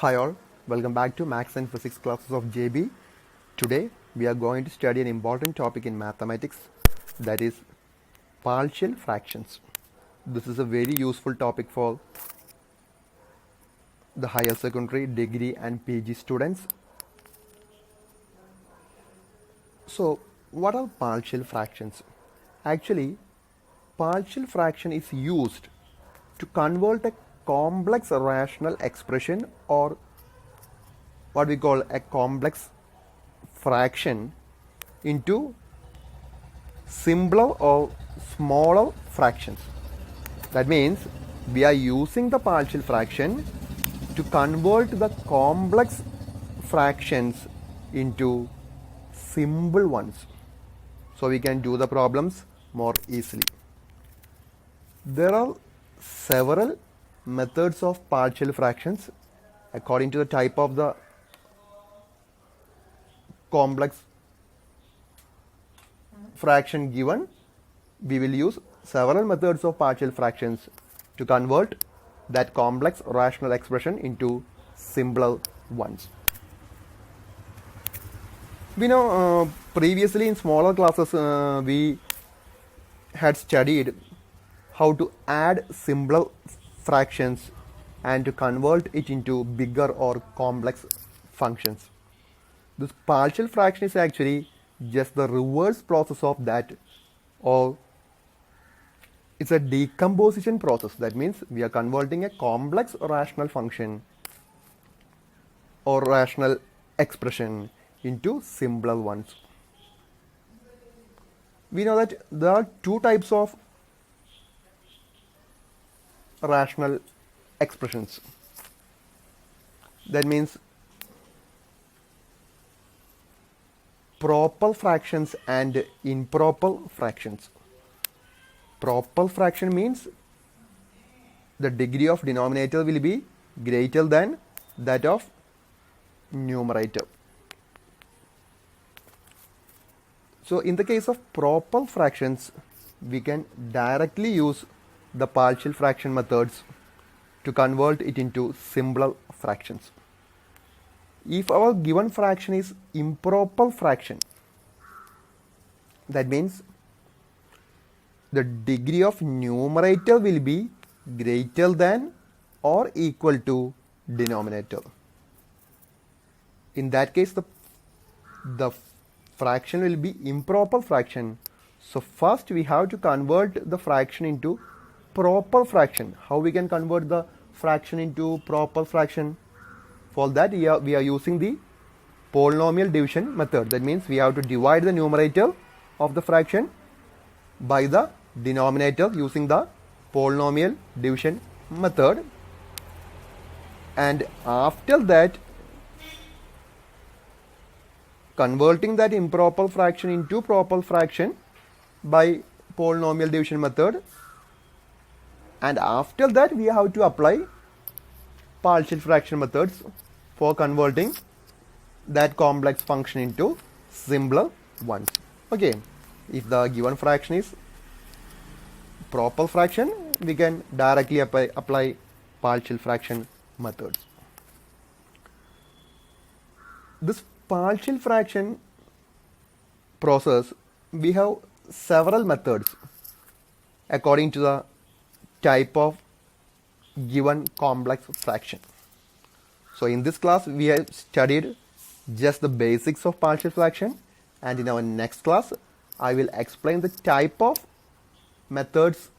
Hi all, welcome back to Maths and Physics classes of JB. Today we are going to study an important topic in mathematics, that is partial fractions. This is a very useful topic for the higher secondary, degree and PG students. So what are partial fractions? Actually, partial fraction is used to convert a complex rational expression or what we call a complex fraction into simpler or smaller fractions. That means we are using the partial fraction to convert the complex fractions into simple ones, so we can do the problems more easily. There are several methods of partial fractions according to the type of the complex fraction given. We will use several methods of partial fractions to convert that complex rational expression into simpler ones. We know previously in smaller classes we had studied how to add simpler fractions and to convert it into bigger or complex functions. This partial fraction is actually just the reverse process of that, or it's a decomposition process. That means we are converting a complex rational function or rational expression into simpler ones. We know that there are two types of rational expressions. That means proper fractions and improper fractions. Proper fraction means the degree of denominator will be greater than that of numerator. So in the case of proper fractions, we can directly use the partial fraction methods to convert it into simpler fractions. If our given fraction is improper fraction, that means the degree of numerator will be greater than or equal to denominator. In that case, the fraction will be improper fraction. So first we have to convert the fraction into proper fraction. How we can convert the fraction into proper fraction? For that we are using the polynomial division method. That means we have to divide the numerator of the fraction by the denominator using the polynomial division method, and after that converting that improper fraction into proper fraction by polynomial division method, and after that we have to apply partial fraction methods for converting that complex function into simpler ones. Okay, if the given fraction is proper fraction, we can directly apply partial fraction methods. This partial fraction process, we have several methods according to the type of given complex fraction. So in this class we have studied just the basics of partial fraction, and in our next class I will explain the type of methods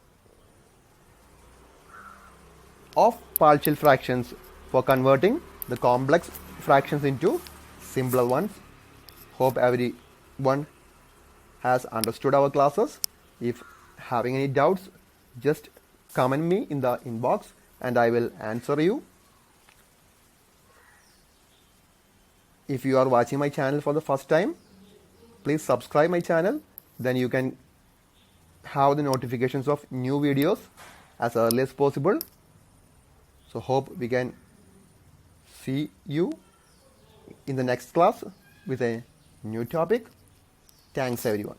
of partial fractions for converting the complex fractions into simpler ones. Hope everyone has understood our classes. If having any doubts, just comment me in the inbox and I will answer you. If you are watching my channel for the first time, please subscribe my channel, then you can have the notifications of new videos as early as possible. So hope we can see you in the next class with a new topic. Thanks everyone.